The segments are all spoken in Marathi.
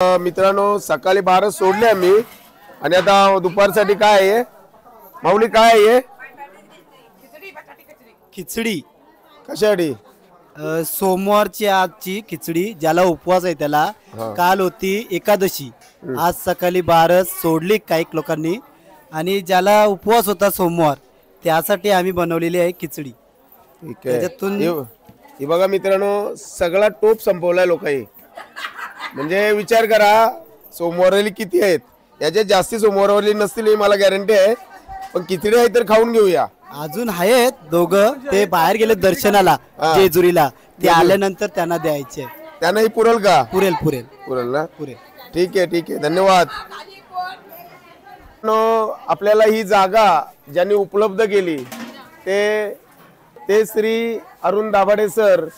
मित्रांनो सकाळी 12 सोडले आम्ही आणि आता दुपारसाठी काय आहे माऊली काय आहे खिचडी कशासाठी सोमवारची आजची खिचडी ज्याला उपवास आहे त्याला काल होती एकादशी आज सकाळी 12 सोडली काही लोकांनी आणि ज्याला उपवास होता सोमवार त्यासाठी आम्ही बनवलेली आहे खिचडी। ठीक आहे त्याच्यातून हे बघा मित्रांनो सगळा टोप संपवलाय लोकांनी म्हणजे विचार करा सोमवारली किती आहेत याच्या जास्ती सोमवारवरली नसतील मला गॅरंटी आहे पण खिचडी आहे तर खाऊन घेऊया। अजून आहेत दोघं ते बाहेर गेले दर्शनाला जेजुरीला ते आल्यानंतर त्यांना द्यायचे त्यांनाही पुरेल का पुरेल पुरेल पुरेल ना पुरेल ठीक आहे धन्यवाद। आपल्याला ही जागा ज्यांनी उपलब्ध केली ते श्री अरुण दाभाडे सर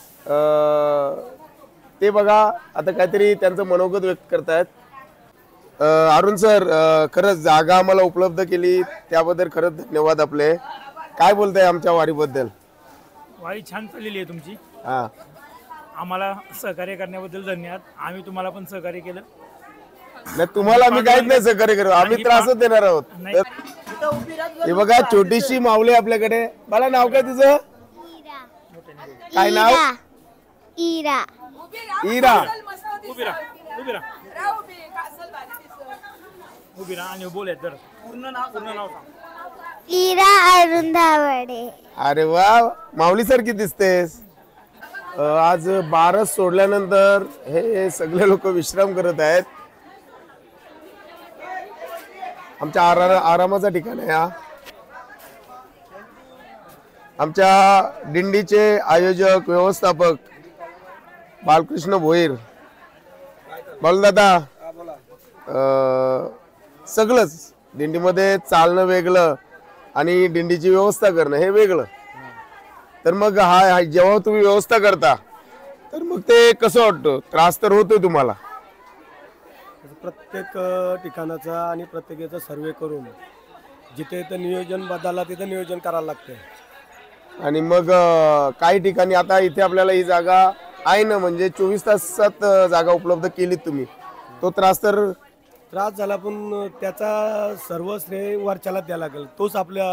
ते बघा आता काहीतरी त्यांचं मनोगत व्यक्त करतायत। अरुण सर खरंच जागा आम्हाला उपलब्ध केली त्याबद्दल खरंच धन्यवाद आपले काय बोलताय आमच्या वारीबद्दल। वारी छान चाललेली आहे तुमची हा आम्हाला सहकार्य करण्याबद्दल धन्यवाद। आम्ही तुम्हाला पण सहकार्य केलं नाही तुम्हाला आम्ही काहीच नाही सहकार्य करू आम्ही त्रासच देणार आहोत। हे बघा छोटीशी माऊली आपल्याकडे मला नाव काय तुझं काय नाव इरा इरा उभी राहा आणि बोल तर पूर्ण नाव सांग। इरा अरुण दाभाडे। अरे वा माऊली सारखी दिसतेस। आज 12 सोडल्यानंतर हे सगळे लोक विश्राम करत आहेत आमच्या आरामाचा ठिकाण आहे हा। आमच्या दिंडीचे आयोजक व्यवस्थापक बालकृष्ण भोईर बालदादा सगळंच दिंडीमध्ये चालणं वेगळं आणि दिंडीची व्यवस्था करणं हे वेगळं तर मग हा जेव्हा तुम्ही व्यवस्था करता तर मग ते कसं वाटतं त्रास तर होतोय तुम्हाला प्रत्येक ठिकाणाचा आणि प्रत्येकाचा सर्वे करून जिथे ते नियोजन बदलला तिथे नियोजन करायला लागते आणि मग काही ठिकाणी आता इथे आपल्याला ही जागा आहे ना म्हणजे 24 तासात जागा उपलब्ध केली तुम्ही तो त्रास झाला पण त्याचा सर्व श्रेय वरच्याला द्यायला लागेल तोच आपल्या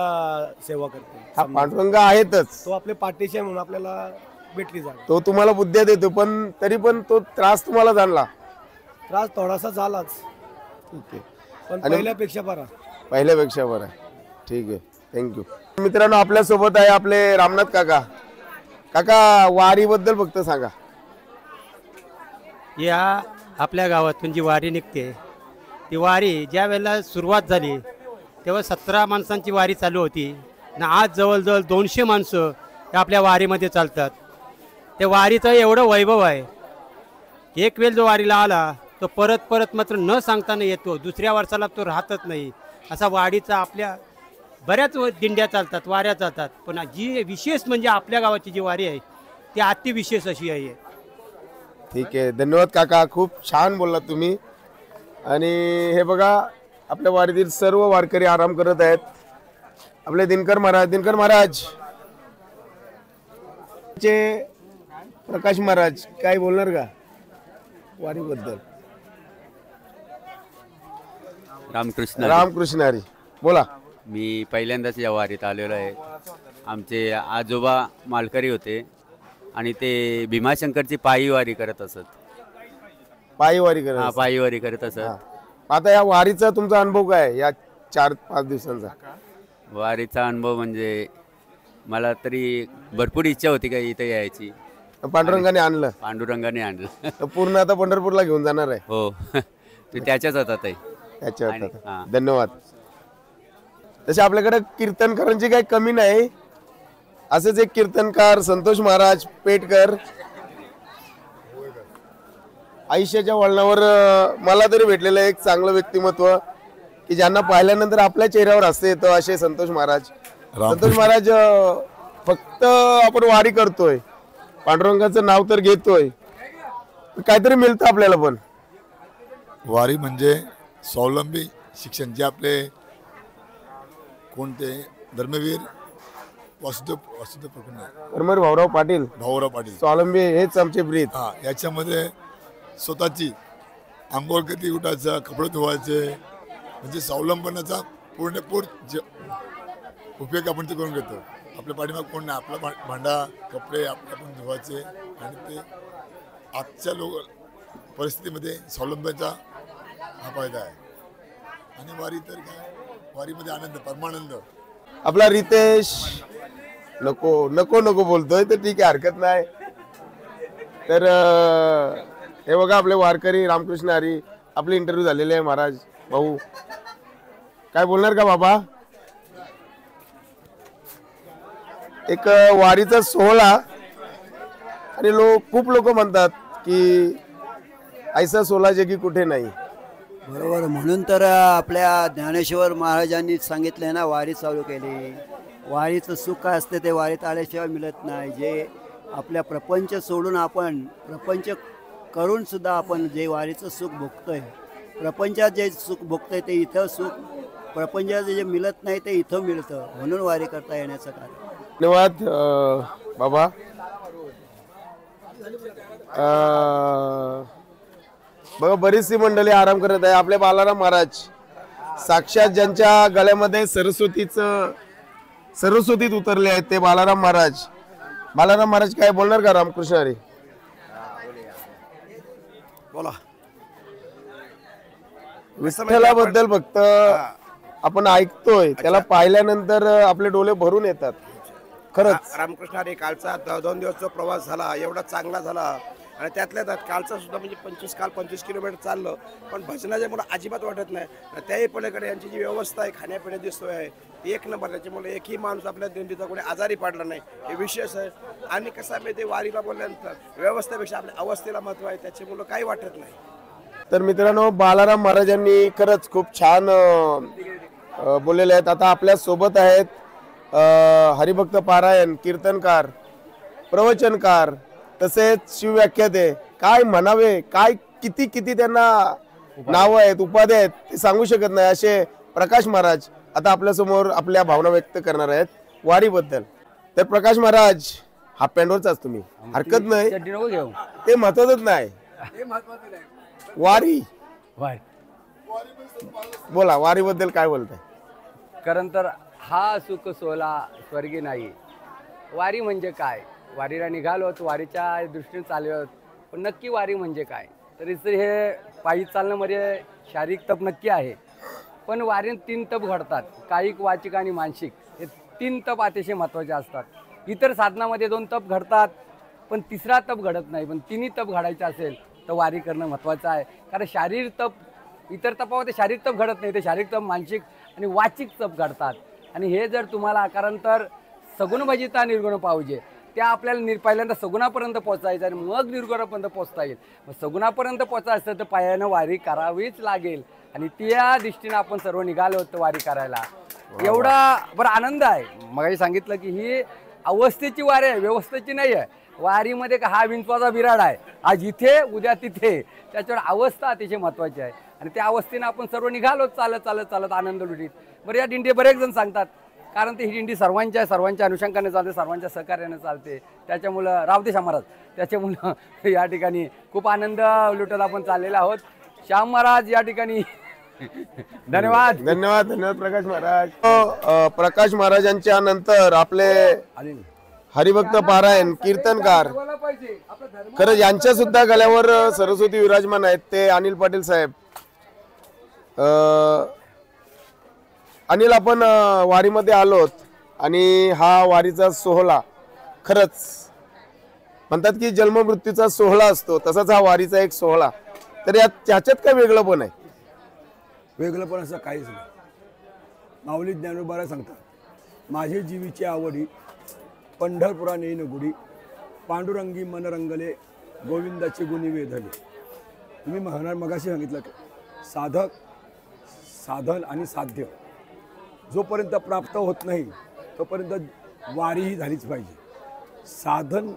सेवा करते हा पांडुरंग आहेतच तो आपले पाठीशी म्हणून आपल्याला भेटली जागा तो तुम्हाला बुद्ध्या देतो पण तरी पण तो त्रास तुम्हाला जाणला त्रास थोडासा झालाच ठीक आहे पण पहिल्यापेक्षा बरा आहे ठीक आहे थँक्यू। मित्रांनो आपल्या सोबत आहे आपले रामनाथ काका वारी बद्दल फक्त सांगा। या आपल्या गावातून जी वारी निघते ती वारी ज्या वेळेला सुरुवात झाली तेव्हा 17 माणसांची वारी चालू होती आणि आज जवळजवळ 200 माणसं आपल्या वारीमध्ये चालतात। त्या वारीचं एवढं वैभव आहे एक वेळ जो वारीला आला तो परत मात्र न सांगताना येतो दुसऱ्या वर्षाला तो राहतच नाही असा वारीचा आपल्या बऱ्याच दिंड्या चालतात वाऱ्या चालतात पण जी विशेष म्हणजे आपल्या गावाची जी वारी आहे ती अतिविशेष अशी आहे। ठीक आहे धन्यवाद काका खूप छान बोललात तुम्ही। आणि हे बघा आपल्या वारीतील सर्व वारकरी आराम करत आहेत आपले दिनकर महाराज चे प्रकाश महाराज काय बोलणार का वारीबद्दल। रामकृष्ण हरी बोला। मी पहिल्यांदाच या वारीत आलेलो आहे। आमचे आजोबा मालकरी होते आणि ते भीमाशंकरची पायी वारी करत असत पायी वारी करत असत। आता या वारीचा तुमचा अनुभव काय या 4-5 दिवसांचा वारीचा अनुभव म्हणजे मला तरी भरपूर इच्छा होती का इथे यायची पांडुरंगाने आणलं पूर्ण आता पंढरपूरला घेऊन जाणार आहे हो ते त्याच्याच हातात आहे धन्यवाद। तसे आपल्याकडे कीर्तनकारांची काही कमी नाही असेच एक कीर्तनकार संतोष महाराज पेटकर आयुष्याच्या वळणावर मला तरी भेटलेलं एक चांगलं व्यक्तिमत्व की ज्यांना पाहिल्यानंतर आपल्या चेहऱ्यावर हसते येतं असे संतोष महाराज फक्त आपण वारी करतोय पांडुरंगाचं नाव तर घेतोय काहीतरी मिळतं आपल्याला पण वारी म्हणजे स्वावलंबी शिक्षण जे आपले कोणते धर्मवीर वासुदेव परमर भाऊराव पाटील भाऊराव स्वावलंबी हेच आमचे ब्रीद याच्यामध्ये स्वतःची आंघोळ कधी उठायचं, कपडे धुवायचे, म्हणजे स्वावलंबनाचा पूर्णपूर उपयोग आपण ते करून घेतो. आपल्या पाठीमाग कोण नाही, आपला भांडा कपडे आपण धुवायचे आणि ते आजच्या परिस्थितीमध्ये स्वावलंबनाचा हा फायदा आहे. आणि वारी तर काय, वारीमध्ये आनंद, परमानंद. आपला रितेश नको नको नको बोलतोय तर ठीक आहे, हरकत नाही. तर हे बघा आपले वारकरी रामकृष्ण हरी, आपले इंटरव्ह्यू झालेले आहे. महाराज भाऊ काय बोलणार का बाबा? एक वारीचा सोहळा आणि खूप लोक म्हणतात की ऐसा सोहळा जगी कुठे नाही. बरोबर, म्हणून तर आपल्या ज्ञानेश्वर महाराजांनी सांगितलं ना, वारी चालू केली. वारीचं सुख काय असते ते वारीत आल्याशिवाय मिळत नाही. जे आपल्या प्रपंच सोडून आपण प्रपंच करून सुद्धा आपण जे वारीचं सुख भोगतोय, प्रपंचात जे सुख भोगतोय ते इथं सुख प्रपंचात जे मिळत नाही ते इथं मिळतं. म्हणून वारी करता येण्याचं कारण. धन्यवाद बाबा. बघा बरीचशी मंडळी आराम करत आहे. आपले बालाराम महाराज साक्षात ज्यांच्या गळ्यामध्ये सरस्वतीत उतरले आहेत ते बालाराम महाराज. बालाराम महाराज काय बोलणार का रामकृष्ण हरी? बोला. विठ्ठलाबद्दल फक्त आपण ऐकतोय, त्याला पाहिल्यानंतर आपले डोळे भरून येतात. खरंच रामकृष्ण हरी कालचा 2 दिवसचा प्रवास झाला, एवढा चांगला झाला. आणि त्यातल्या त्यात कालचा सुद्धा म्हणजे 25 किलोमीटर चाललं, पण भजनाच्या मुळे अजिबात वाटत नाही. त्याही पलीकडे यांची जी व्यवस्था आहे, खाण्यापिण्याची सोय आहे, एक नंबर. त्याच्यामुळे एकही माणूस आपल्या दिंडीचा कोणी आजारी पडला नाही, हे विशेष आहे. आणि कसं आहे ते वारीला बोलल्यानंतर व्यवस्थेपेक्षा आपल्या अवस्थेला महत्व आहे, त्याच्यामुळं काही वाटत नाही. तर मित्रांनो, बालाराम महाराजांनी खरंच खूप छान बोललेले आहेत. आता आपल्या सोबत आहेत हरिभक्त पारायण, कीर्तनकार, प्रवचनकार, तसेच शिवव्याख्याते. काय म्हणावे, काय किती किती त्यांना नावं आहेत, उपाध्या आहेत, ते सांगू शकत नाही असे प्रकाश महाराज आता आपल्या समोर आपल्या भावना व्यक्त करणार आहेत वारीबद्दल. तर प्रकाश महाराज, हा पॅन्डवरचाच तुम्ही, हरकत नाही, ते महत्वाचंच नाही. वारी बोला, वारीबद्दल काय बोलताय? कारण तर हा सुख सोहळा स्वर्गी नाही. वारी म्हणजे काय? वारीला निघालो, वारीच्या दृष्टीने चाललो, पण नक्की वारी म्हणजे काय? तरी हे पायी चालणं म्हणजे शारीरिक तप नक्की आहे, पण वारीत 3 तप घडतात, कायिक, वाचिक आणि मानसिक. हे 3 तप अतिशय महत्त्वाचे असतात. इतर साधनामध्ये 2 तप घडतात, पण 3रा तप घडत नाही. पण 3ही तप घडायचे असेल तर वारी करणं महत्त्वाचं आहे. कारण शारीरिक तप, इतर तपामध्ये शारीरिक तप घडत नाही, ते शारीरिक तप मानसिक आणि वाचिक तप घडतात. आणि हे जर तुम्हाला, कारण तर सगुण भजिता निर्गुण पाहिजे, त्या आपल्याला पहिल्यांदा सगुणापर्यंत पोहोचायचं आणि मग निर्गुणापर्यंत पोहोचता येईल. मग सगुणापर्यंत पोहोचायचं असतं तर पायानं वारी करावीच लागेल. आणि त्या दृष्टीनं आपण सर्व निघालो होतो वारी करायला. एवढा बरं आनंद आहे. मग सांगितलं की ही अवस्थेची वारी आहे, व्यवस्थेची नाही आहे. वारीमध्ये हा विंचवाचा बिराड आहे, आज इथे उद्या तिथे, त्याच्यावर अवस्था अतिशय महत्त्वाची आहे. आणि त्या अवस्थेनं आपण सर्व निघालो चालत चालत चालत आनंद लुटीत. बरं, या दिंडी बरेच जण सांगतात, कारण ही दिंडी सर्वांच्या अनुषंगाने चालते, सर्वांच्या सहकार्याने चालते. त्याच्यामुळं रावते महाराज, त्याच्यामुळं या ठिकाणी खूप आनंद लुटत आपण चाललेलो आहोत. श्याम महाराज या ठिकाणी धन्यवाद. धन्यवाद धन्यवाद प्रकाश महाराज. प्रकाश महाराजांच्या नंतर आपले हरिभक्त पारायण, कीर्तनकार, खरं यांच्या सुद्धा गळ्यावर सरस्वती विराजमान आहेत, ते अनिल पाटील साहेब. अनिल, आपण वारीमध्ये आलोत आणि हा वारीचा सोहळा खरंच म्हणतात की जन्म मृत्यूचा सोहळा असतो, तसाच हा वारीचा एक सोहळा. तर याच्यात काय वेगळं पण आहे? वेगळं पण असं काहीच नाही. माऊली ज्ञानोबा सांगतात, माझे जीवीची आवडी पंढरपुरा नेईन गुडी, पांडुरंगी मन रंगले, गोविंदाचे गुणी वेधले. तुम्ही मगाशी सांगितलं की साधक, साधन आणि साध्य जोपर्यंत प्राप्त होत नाही तोपर्यंत वारी ही झालीच पाहिजे. साधन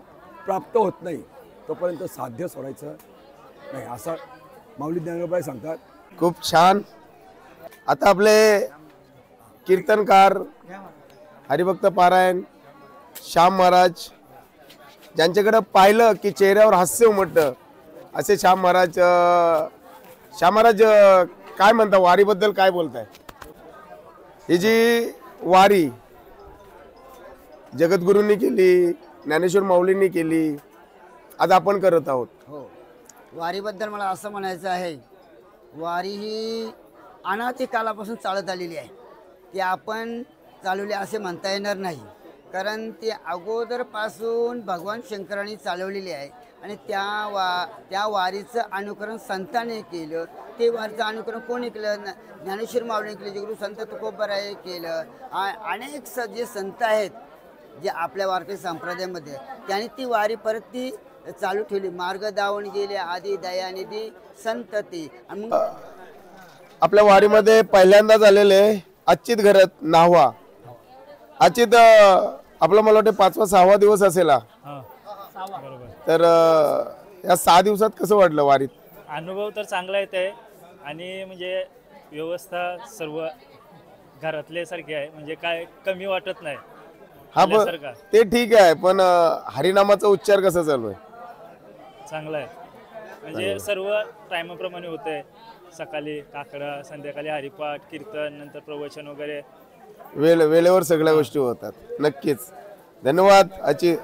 प्राप्त होत नाही तोपर्यंत साध्य सोडायचं नाही, असं माऊली ज्ञानोबा सांगतात. खूप छान. आता आपले कीर्तनकार, हरिभक्त पारायण, श्याम महाराज, ज्यांच्याकडे पाहिलं की चेहऱ्यावर हास्य उमटतं, असे श्याम महाराज श्यामराज काय म्हणता वारीबद्दल काय बोलताय? ही जी वारी जगद्गुरूंनी केली, ज्ञानेश्वर माऊलींनी केली, आज आपण करत आहोत. हो, वारीबद्दल मला असं म्हणायचं आहे, वारी ही अनादी कालापासून चालत आलेली आहे. ती आपण चालवली असे म्हणता येणार नाही, कारण ती अगोदरपासून भगवान शंकरांनी चालवलेली आहे. आणि त्या वारीचं अनुकरण संतांनी केलं. ते वारीचं अनुकरण कोणी केलं? ज्ञानेश्वर माऊलीने केलं, जगद्गुरू संत तुकोबाराय केलं. अनेक जे संत आहेत जे आपल्या वारकरी संप्रदायामध्ये, त्यांनी ती वारी परत ती चालू ठेवली. मार्ग दावून गेले आदी दयानिधी संतती. आणि मग आपल्या वारीमध्ये पहिल्यांदा झालेले अच्युत घरात नाहवा. अच्युत आपला मला वाटतं 5वा-6वा दिवस असेल. तर या 6 दिवसात कसं वाटलं वारीत? अनुभव तर चांगला येत आहे आणि म्हणजे व्यवस्था सर्व घरातले सारखी आहे, म्हणजे काय कमी वाटत नाही. हा ते ठीक आहे, पण हरिनामाचा उच्चार कसा चालू आहे? चांगला आहे, म्हणजे सर्व टायमाप्रमाणे होत आहे. सकाळी काकडा, संध्याकाळी हरिपाठ, कीर्तन, नंतर प्रवचन वगैरे वेळेवर सगळ्या गोष्टी होतात. नक्कीच धन्यवाद आची.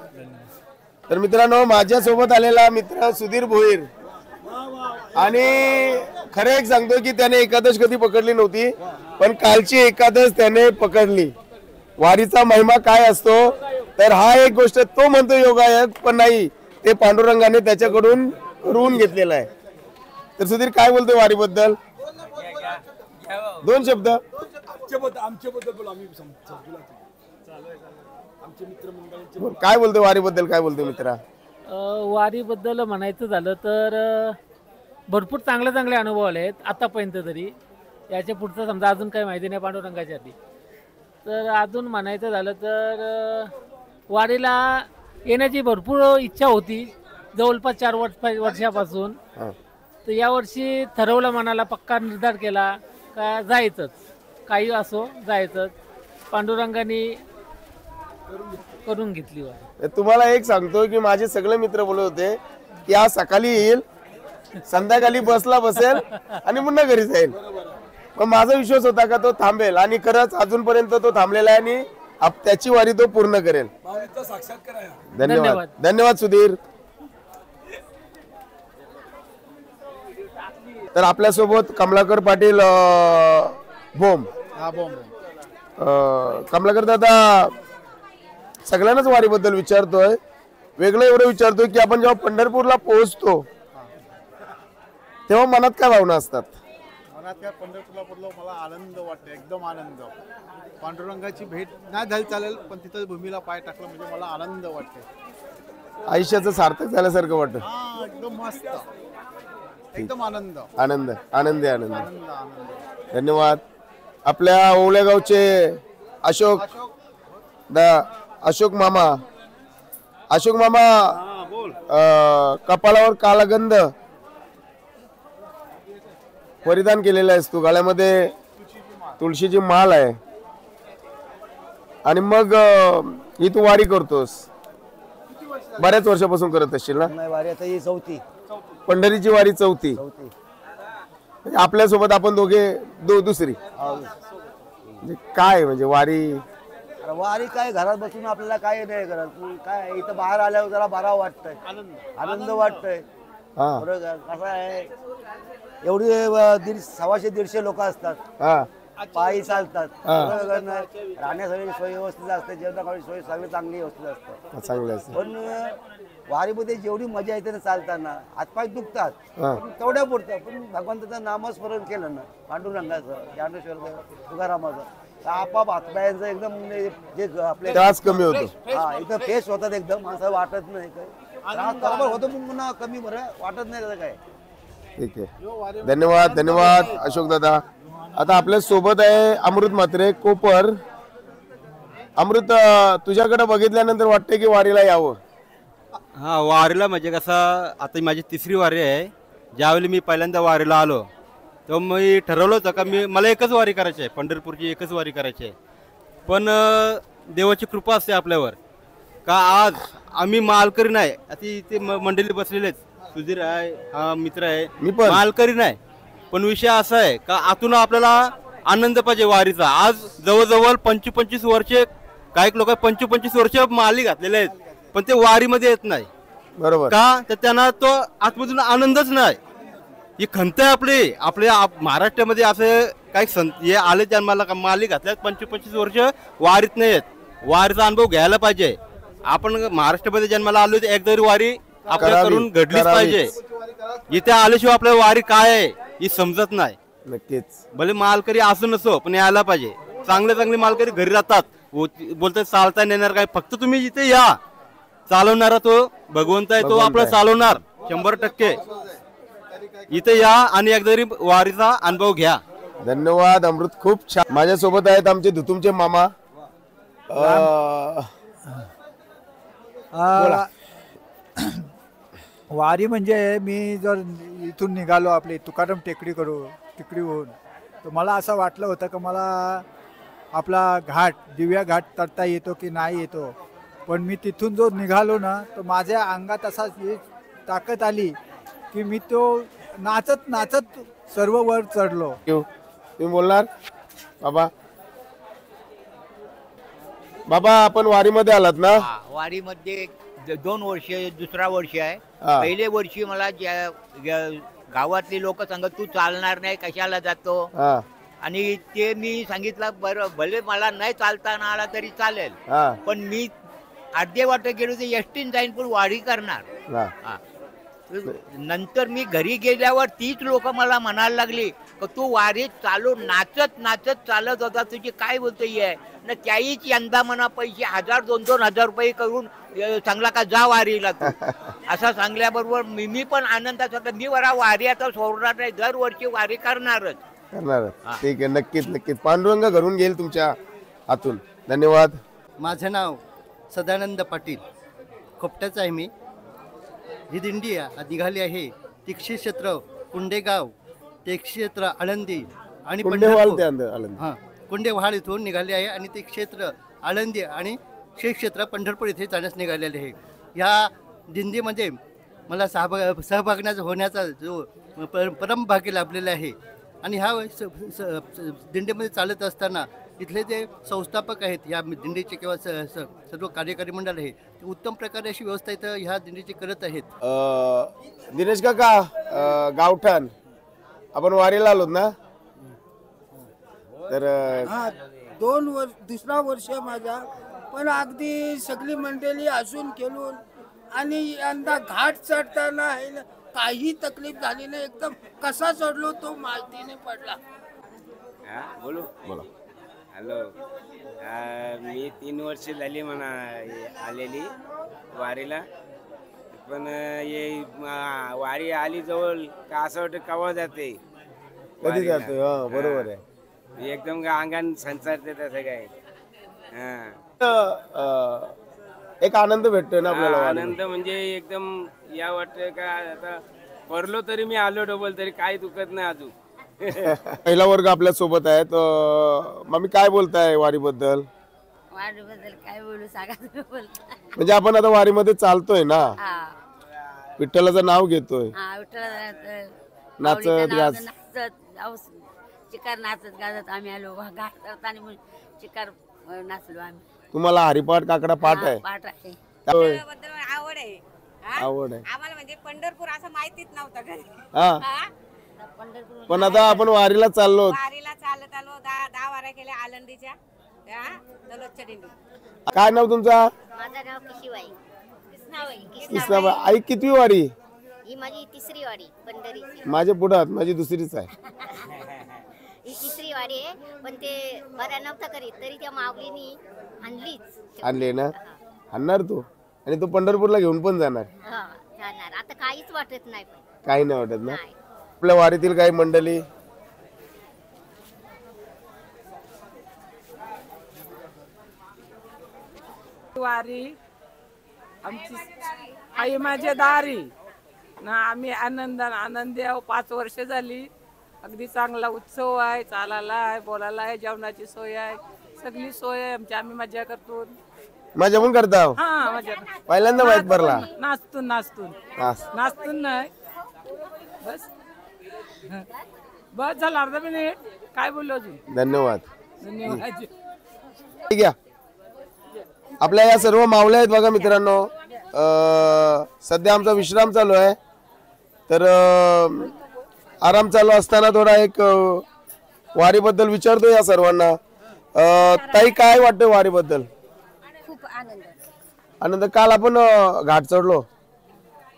तर मित्रांनो, माझ्या सोबत आलेला मित्र सुधीर भोईर, आणि खरं एक सांगतो की त्याने एकादश कधी पकडली नव्हती, पण कालची एकादश त्याने पकडली. वारीचा महिमा काय असतो, तर हा एक गोष्ट तो म्हणतो योगायोग, पण नाही, ते पांडुरंगाने त्याच्याकडून करून घेतलेला आहे. तर सुधीर काय बोलतोय वारीबद्दल? 2 शब्द. काय बोलतोय वारीबद्दल? काय बोलतोय मित्रा? वारीबद्दल म्हणायचं झालं तर भरपूर चांगले अनुभव आले आहेत आतापर्यंत तरी. याच्या पुढचं समजा अजून काही माहिती नाही पांडुरंगाच्या आधी. तर अजून म्हणायचं झालं तर वारीला येण्याची भरपूर इच्छा होती जवळपास 4 वर्षापासून. तर यावर्षी ठरवलं, मनाला पक्का निर्धार केला का जायचंच, काही असो जायचंच. पांडुरंगाने करून घेतली वारी. तुम्हाला एक सांगतो की माझे सगळे मित्र बोलत होते की आज सकाळी येईल, संध्याकाळी बसला बसेल आणि पुन्हा घरी जाईल. पण माझा विश्वास होता का तो थांबेल, आणि खरंच अजूनपर्यंत तो थांबलेला आहे आणि त्याची वारी तो पूर्ण करेल. धन्यवाद. धन्यवाद सुधीर. तर आपल्यासोबत कमलाकर पाटील बोम. कमलाकर दादा, सगळ्यांनाच वारीबद्दल विचारतोय, वेगळं एवढं विचारतोय की आपण जेव्हा पंढरपूरला पोहोचतो तेव्हा मनात काय भावना असतात? मनात काय, पंढरपूरला पडलो मला आनंद वाटतो, एकदम आनंद. पांडुरंगाची भेट नाही झाली चालेल, पण तिथं भूमीला पाय टाकलं म्हणजे मला आनंद वाटते. आयुष्याचं सार्थक झाल्यासारखं वाटतं. एकदम मस्त, एकदम आनंद. आनंद आनंद आनंद. धन्यवाद. आपल्या ओवल्या गावचे अशोक मामा कपाळावर कालागंध परिधान केलेला आहेस तू, गळ्यामध्ये तुळशीची माळ आहे, आणि मग ही तू वारी करतोस. बऱ्याच वर्षापासून करत असशील ना? वारी आता ही 4थी, पंढरीची वारी 4थी. आपल्यासोबत आपण दोघे दुसरी. काय म्हणजे वारी काय, घरात बसून आपल्याला काय नाही करत, काय इथं बाहेर आल्यावर जरा बरा वाटतंय, आनंद वाटतंय. कसं आहे, एवढी 150-150 लोक असतात, पायी चालतात, राहण्यासाठी सोय व्यवस्थित असते, जेवणाची सोय सगळी चांगली व्यवस्थित असते. पण वारीमध्ये जेवढी मजा येते ना चालताना, हातपाय दुखतात तेवढ्या पुरतं, पण भगवंताचं नामस्मरण केलं ना, पांडुरंगाचं, ज्ञानेश्वराचं, तुकारामाचं, आपाप हातपायांचं एकदम जे आपले त्रास कमी होतो. एकदम फ्रेश होतात, एकदम असं वाटत नाही काय त्रास बरोबर होतो, पण पुन्हा कमी बरं वाटत नाही त्याचं काय. ठीक आहे, धन्यवाद अशोक दादा. आता आपल्या सोबत आहे अमृत म्हात्रे, कोपर. अमृत, तुझ्याकडे बघितल्यानंतर वाटते की वारीला यावं? हा, वारीला म्हणजे कसं, आता माझी 3री वारी आहे. ज्यावेळी मी पहिल्यांदा वारीला आलो तेव्हा मी ठरवलं होतं का मला एकच वारी करायची आहे, पंढरपूरची एकच वारी करायची आहे. पण देवाची कृपा असते आपल्यावर का आज आम्ही मालकरी नाही, आता इथे मंडळी बसलेलेच, सुधीर आहे, हा मित्र आहे, मालकरी नाही, पण विषय असा आहे का आतून आपल्याला आनंद पाहिजे वारीचा. आज जवळजवळ 25-25 वर्षे, काही लोक 25-25 वर्ष माली घातलेले आहेत, पण ते वारीमध्ये येत नाही. बरोबर का तर त्यांना तो आतमधून आनंदच नाही. ही खंत आहे आपल्या महाराष्ट्रामध्ये असे काही संत हे आले जन्माला का माली घातल्यात 25-25 वर्ष वारीत नाही येत. वारीचा अनुभव घ्यायला पाहिजे. आपण महाराष्ट्रामध्ये जन्माला आलो तर एकदा वारी आपल्या करून घडलीच पाहिजे. इथे आल्याशिवाय आपल्याला वारी काय आहे ही समजत नाही. नक्कीच भले मालकरी असो नसो पण यायला पाहिजे. चांगले मालकरी घरी राहतात, बोलतात चालता येणार काय, फक्त तुम्ही इथे या. चालवणारा तो भगवंत आहे, तो आपला चालवणार 100%. इथे या आणि एकदा वारीचा अनुभव घ्या. धन्यवाद अमृत, खूप छान. माझ्यासोबत आहेत आमचे धुतुमचे मामा. वारी म्हणजे मी जर इथून निघालो आपली तुकाराम टेकडीहून, तर मला असं वाटलं होतं की मला आपला दिव्या घाट चढता येतो की नाही येतो. पण मी तिथून जो निघालो ना, तर माझ्या अंगात असा ताकद आली की मी तो नाचत सर्व वर चढलो. तुम्ही बोलणार बाबा आपण वारीमध्ये आलात ना? वारीमध्ये 2 वर्ष, दुसरा वर्ष आहे. पहिले वर्षी मला गावातली लोक सांगत तू चालणार नाही, कशाला जातो, आणि ते मी सांगितलं बरं भले मला नाही चालता आला तरी चालेल, पण मी अर्धे वाटे गेलो तर एसटीन जाईन पण वारी करणार. नंतर मी घरी गेल्यावर तीच लोक मला म्हणायला लागली की तू वारीत चालू नाचत चालत होता, तुझी काय बोलतोय आहे ना. त्याहीच यंदा म्हणा पैसे 1000-2,000 रुपये करून चांगला का जा वारीला तू असं सांगल्याबरोबर मी पण आनंदात होता. मी वारी आता सोडणार नाही, दरवर्षी वारी करणारच. ठीक आहे, नक्कीच. पांडुरंग घरून घेईल तुमच्या हातून. धन्यवाद. माझं नाव सदानंद पाटील, खोपट्याचा आहे मी. ही दिंडी निघाली आहे ती क्षेत्र कुंडेगाव, ते क्षेत्र आळंदी आणि कुंडेवाल इथून निघाले आहे आणि ते क्षेत्र आळंदी आणि क्षेत्र पंढरपूर इथे जाण्यास निघालेले आहे. ह्या दिंडीमध्ये मला सहभाग होण्याचा जो परमभाग्य लाभलेला आहे. आणि ह्या दिंडीमध्ये चालत असताना इथले जे संस्थापक आहेत या दिंडीचे किंवा सर्व कार्यकारी मंडळ आहे ते उत्तम प्रकारे अशी व्यवस्था इथं ह्या दिंडीची करत आहेत. दिनेश काका गावठाण आपण वारीला आलोत ना? तर दुसरा वर्ष माझा, पण अगदी सगळी मंडळी असून खेळून आणि यंदा घाट चढताना आहे ना काही तकलीफ झाली नाही. एकदम कसा चढलो तो माहितीने पडला. बोला. हॅलो, मी 3 वर्ष झाली म्हणा आलेली वारीला, पण ये वारी आली जवळ का असं वाटतं कवा जाते, कधी जाते. बरोबर आहे, एकदम अंगान संसारते तसं काय. एक आनंद भेटतोय ना आपल्याला. आनंद म्हणजे एकदम या वाटतं का आता पडलो तरी मी आलो डबल तरी काही दुखत नाही अजून. पहिला वर्ग आपल्या सोबत आहे, तर मम्मी काय बोलताय वारीबद्दल? वारीबद्दल काय बोलू सांगा. म्हणजे आपण आता वारीमध्ये चालतोय ना, विठ्ठलाचं नाव घेतोय, नाचत चिकार नाचत गाजत आम्ही आलो. घाट करताना चिकार नाचलो आम्ही. तुम्हाला हरिपाठ काकडा पाठ आहे? पाठ आहे. आवड आहे. आम्हाला म्हणजे पंढरपूर असं माहितीच नव्हतं घरी. पण आता आपण वारीला चाललो. वारीला चालत आलो. 10 वाऱ्या केल्या आळंदीच्या. काय नाव तुमचा? माझं नाव किशीबाई. कृष्णाबाई. आई कितवी वारी? ही माझी 3री वारी पंढरीची. माझ्या पुढात माझी 2रीच आहे. ही 3री वारी आहे, पण ते बऱ्या नव्हता करीत तरी त्या माऊलीनी आणले ना. आणणार तू आणि तू पंढरपूरला घेऊन पण जाणार. जाणार. आता काहीच वाटत नाही. काही नाही वाटत ना. आपल्या वारीतील काही मंडळी वारी आमची आई माझ्या दारी ना. आम्ही आनंदी 5 वर्ष झाली. अगदी चांगला उत्सव आहे, चालायला आहे, बोलायला आहे, जेवणाची सोय आहे, सगळी सोय आहे आमची. आम्ही मजा करतो. मजा पण करता? हा, मजा. पहिल्यांदा माहित पडला? नाचतून नाही बस. बस झालं अर्धा मिनिट काय बोललो अजून धन्यवाद. धन्यवाद. ठीक आहे. आपल्या या सर्व मावल्या आहेत बघा मित्रांनो. सध्या आमचा विश्राम चालू आहे, तर आराम चालू असताना थोडा एक वारीबद्दल विचारतो या सर्वांना. ताई काय वाटतं वारीबद्दल? खूप आनंद. आनंद. काल आपण घाट चढलो,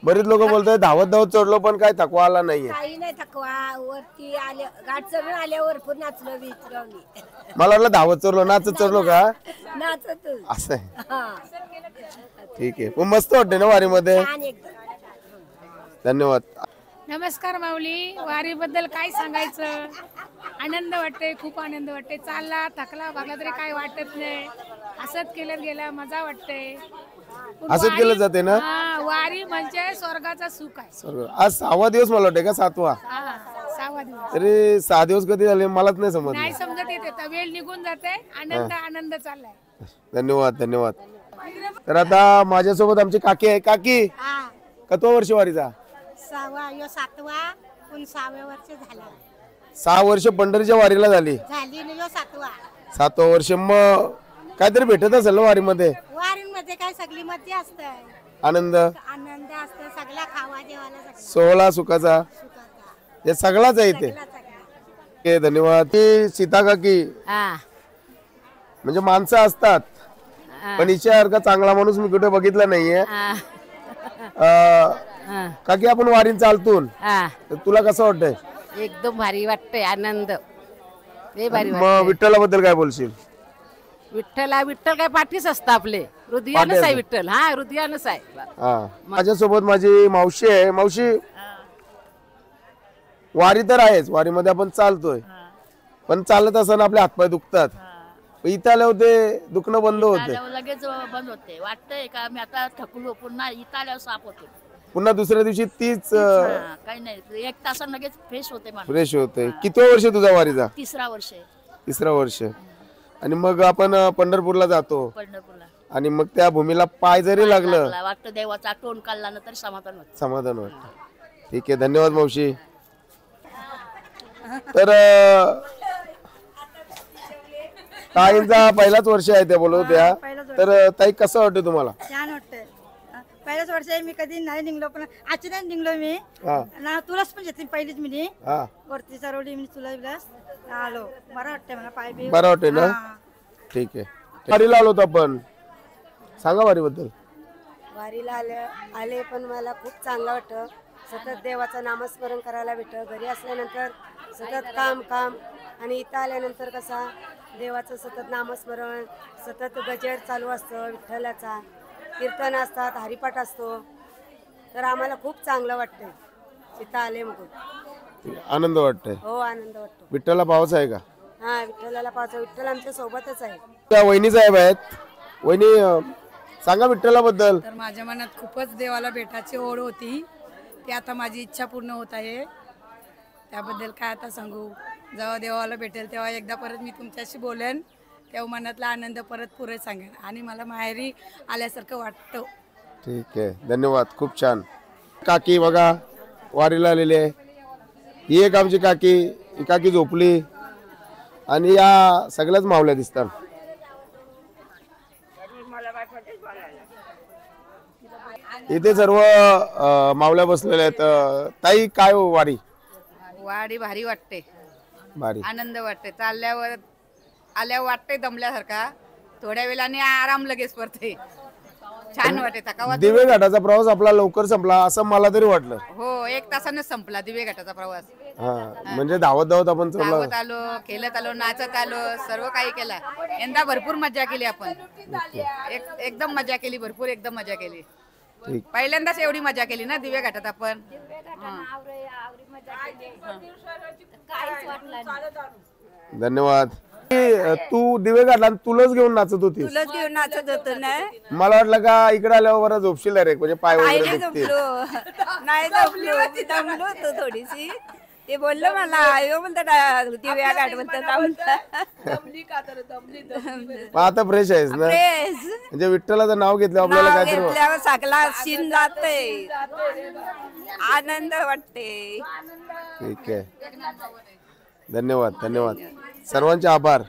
बरीच लोक बोलतात धावत धावत चढलो पण काय थकवा आला नाहीये. काही नाही थकवा. वरती आले घाट चढून आल्यावर पुन्हा नाचलो विचारवली. मला वाटलं धावत चढलो, नाचत चढलो का नाचत असं आहे. ठीक आहे. पण मस्त वाटते ना वारीमध्ये. धन्यवाद. नमस्कार माऊली. वारीबद्दल काय सांगायचं, आनंद वाटते, खूप आनंद वाटते. चालला थकला भागला तरी काय वाटत नाही. हसत केलं गेला मजा वाटते. हसत केलं जाते ना. वारी म्हणजे स्वर्गाचा सुख आहे. आज 6वा दिवस मला वाटते का 7वा? 6वा दिवस. तरी 6 दिवस कधी झाले मलाच नाही समजलं. नाही समजत येते तर वेळ निघून जाते. आनंद आनंद चाललाय. धन्यवाद धन्यवाद. तर आता माझ्यासोबत आमची काकी आहे. काकी कितवा वर्ष वारीचा? 6वा यो 7वा पण 6व्या वर्ष झाला. 6 वर्ष पंढरीच्या वारीला झाली. झाली ना यो 7वा. 7वं वर्ष. मग काहीतरी भेटत असेल ना वारीमध्ये? वारीमध्ये काय सगळी मज्जा असते, आनंद आनंद असते, सगळा खावा जेवायला सोहळा सुखाचा हे सगळाच आहे इथे. धन्यवाद. ती सीता काकी म्हणजे माणसं असतात पण हिच्यासारखा चांगला माणूस मी कुठे बघितला नाहीये. काकी आपण वारीन चालतून तर तुला कसं वाटतंय? एकदम भारी वाटतंय. आनंद लय भारी मग वाटतंय. विठ्ठलाबद्दल काय बोलशील? विठ्ठल काय पाठीच असतं आपले. हृदयानच आहे विठ्ठल. हा हृदयानच आहे. हा. माझ्यासोबत माझी मावशी आहे. मावशी, वारी तर आहेच, वारीमध्ये आपण चालतोय पण चालत असताना आपले हातपाय दुखतात. इथं आल्यावर ते दुखणं बंद होते. लगेच बंद होते. वाटतंय का मी आता थकलो, पुन्हा इथं आल्यावर साफ होतो. पुन्हा दुसऱ्या दिवशी तीच काही नाही, 1 तासानं लगेच फ्रेश होते माणूस. फ्रेश होते. किती वर्ष तुझा वारीचा? 3रा वर्ष आहे. 3रा वर्ष. आणि मग आपण पंढरपूरला जातो पंढरपूरला. आणि मग त्या भूमीला पाय जरी लागलं वाटतं देवाचा आठवण काढला ना तर समाधान होतं. समाधान वाटतं. ठीक आहे. धन्यवाद मावशी. तर ताईंचा पहिलाच वर्ष आहे त्या बोलत होत्या. तर ताई कसं वाटतं तुम्हाला? छान वाटतंय. पहिल्याच वर्ष आहे. मी कधी नाही निघलो पण अचानक निघलो मी ना. तुलाच पण घेतली पहिलीच मी वरती चरवली मी तुला आलो. बरं वाटतंय मला. पाय बी बरं वाटतंय ना. ठीक आहे. वारीला आलो होतो आपण. सांगा वारीबद्दल. वारीला आले पण मला खूप चांगलं वाटतं. सतत देवाचं नामस्मरण करायला भेटतं. घरी असल्यानंतर सतत काम आणि इथं आल्यानंतर कसा देवाचं सतत नामस्मरण, सतत गजर चालू असतं, विठ्ठलाचा कीर्तन असतात, हरिपाठ असतो. तर आम्हाला खूप चांगलं वाटतंय इथं आले म्हणून. आनंद वाटतंय. हो आनंद वाटतो. विठ्ठला पावच आहे का? हा विठ्ठलाला पावचा. विठ्ठल आमच्या सोबतच आहे. त्या वहिनी साहेब आहेत. वहिनी सांगा विठ्ठलाबद्दल. तर माझ्या मनात खूपच देवाला भेटायची ओढ होती. ती आता माझी इच्छा पूर्ण होत आहे. त्याबद्दल काय आता सांगू. जेव्हा देवाला भेटेल तेव्हा एकदा परत मी तुमच्याशी बोलेन. तेव्हा मनातला आनंद परत पुरे सांगेन आणि मला माहेरी आल्यासारखं वाटतं. ठीक आहे. धन्यवाद. खूप छान. काकी बघा वारीला आलेली आहे. ही एक आमची काकी. ही काकी झोपली आणि या सगळ्याच मावल्या दिसतात. इथे सर्व मावल्या बसलेल्या आहेत. ताई काय हो वारी? वाडी भारी वाटते. भारी आनंद वाटते. चालल्यावर आल्यावर वाटते दमल्यासारखा. थोड्या वेळाने आराम लगेच पडते. छान वाटते. थकावा दिवे घाटाचा प्रवास आपला लवकर संपला असं मला तरी वाटलं. हो 1 तासाने संपला दिवे घाटाचा प्रवास. हा म्हणजे धावत धावत आपण धावत आलो, खेळत आलो, नाचत आलो, सर्व काही केला. यंदा भरपूर मजा केली आपण. एकदम मजा केली. भरपूर एकदम मजा केली. पहिल्यांदाच एवढी मजा केली ना दिवे घाटात आपण. धन्यवाद. तू दिवे घाटला तुलाच घेऊन नाचत होती. तुलाच घेऊन नाचत होतो ना. मला वाटलं का इकडे आल्यावर बरं झोपशील रे म्हणजे पाय वगैरे दुखतील. नाही झोपलो. दमलो होतो थोडीशी. ते बोललं मला आयो म्हणतात दिव्या घाट म्हणतात. आता फ्रेश आहेस ना. म्हणजे विठ्ठलाचं नाव घेतलं आपल्याला काहीतरी सगळा सीन जाते. आनंद वाटते. ठीक आहे. धन्यवाद धन्यवाद सर्वांचे आभार.